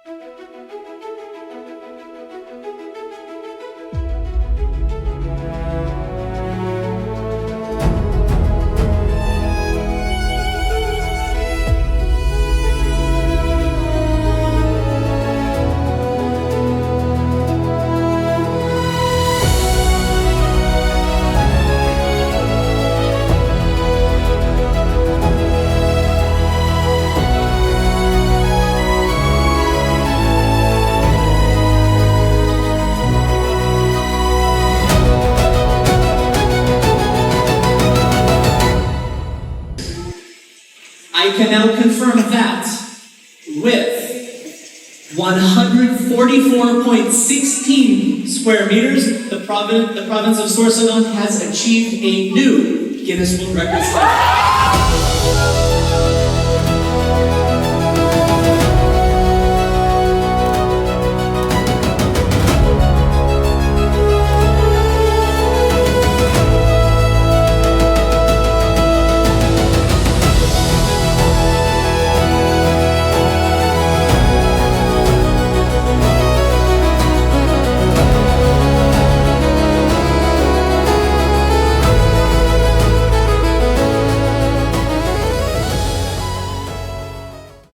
I can now confirm that with 144.16 square meters, the province of Sorsogon has achieved a new Guinness World Records title.